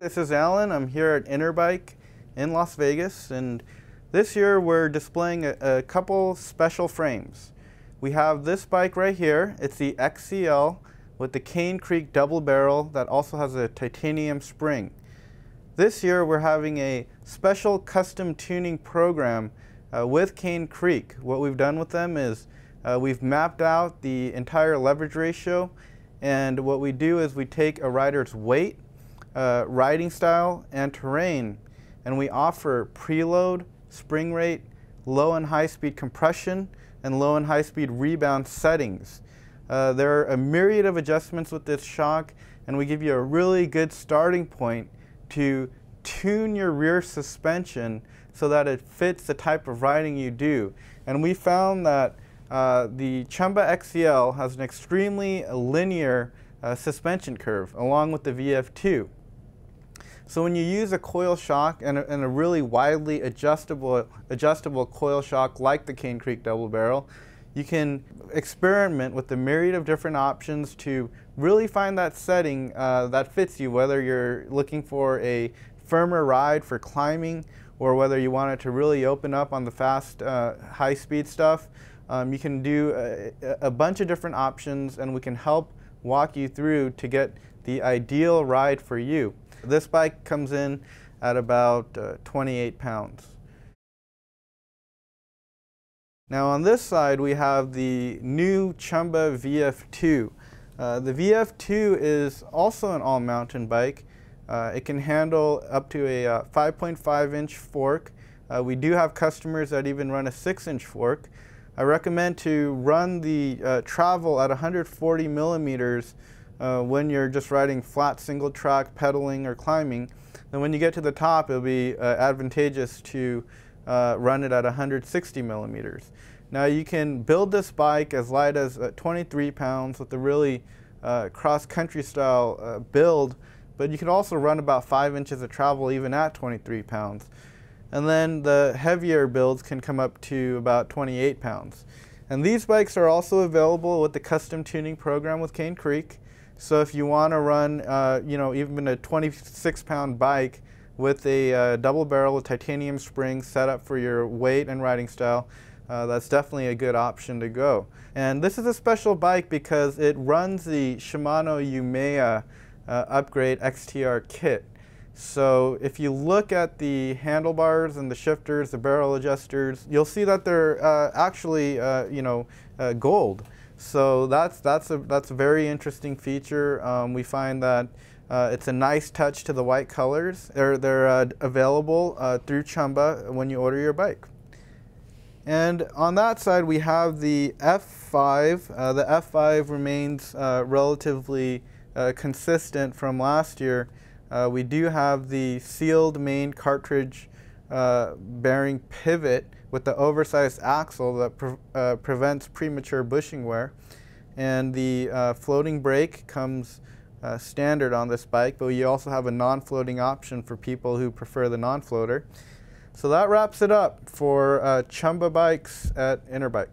This is Alan. I'm here at Interbike in Las Vegas, and this year we're displaying a couple special frames. We have this bike right here. It's the XCL with the Cane Creek double barrel that also has a titanium spring. This year we're having a special custom tuning program with Cane Creek. What we've done with them is we've mapped out the entire leverage ratio, and what we do is we take a rider's weight, riding style, and terrain, and we offer preload, spring rate, low and high speed compression, and low and high speed rebound settings. There are a myriad of adjustments with this shock, and we give you a really good starting point to tune your rear suspension so that it fits the type of riding you do. And we found that the Chumba XCL has an extremely linear suspension curve along with the VF2. So when you use a coil shock and a really widely adjustable coil shock like the Cane Creek double barrel, you can experiment with a myriad of different options to really find that setting that fits you, whether you're looking for a firmer ride for climbing or whether you want it to really open up on the fast, high-speed stuff. You can do a bunch of different options, and we can help walk you through to get the ideal ride for you. This bike comes in at about 28 pounds. Now on this side we have the new Chumba VF2. The VF2 is also an all-mountain bike. It can handle up to a 5.5-inch fork. We do have customers that even run a 6-inch fork. I recommend to run the travel at 140 millimeters when you're just riding flat single track, pedaling, or climbing. Then when you get to the top, it'll be advantageous to run it at 160 millimeters. Now you can build this bike as light as 23 pounds with a really cross-country style build, but you can also run about 5 inches of travel even at 23 pounds. And then the heavier builds can come up to about 28 pounds. And these bikes are also available with the custom tuning program with Cane Creek. So if you want to run, even a 26-pound bike with a double barrel with titanium springs set up for your weight and riding style, that's definitely a good option to go. And this is a special bike because it runs the Shimano Umea Upgrade XTR kit. So if you look at the handlebars and the shifters, the barrel adjusters, you'll see that they're actually, gold. So that's a very interesting feature. We find that it's a nice touch to the white colors. They're available through Chumba when you order your bike. And on that side we have the F5. The F5 remains relatively consistent from last year. We do have the sealed main cartridge bearing pivot with the oversized axle that prevents premature bushing wear. And the floating brake comes standard on this bike, but you also have a non-floating option for people who prefer the non-floater. So that wraps it up for Chumba bikes at Interbike.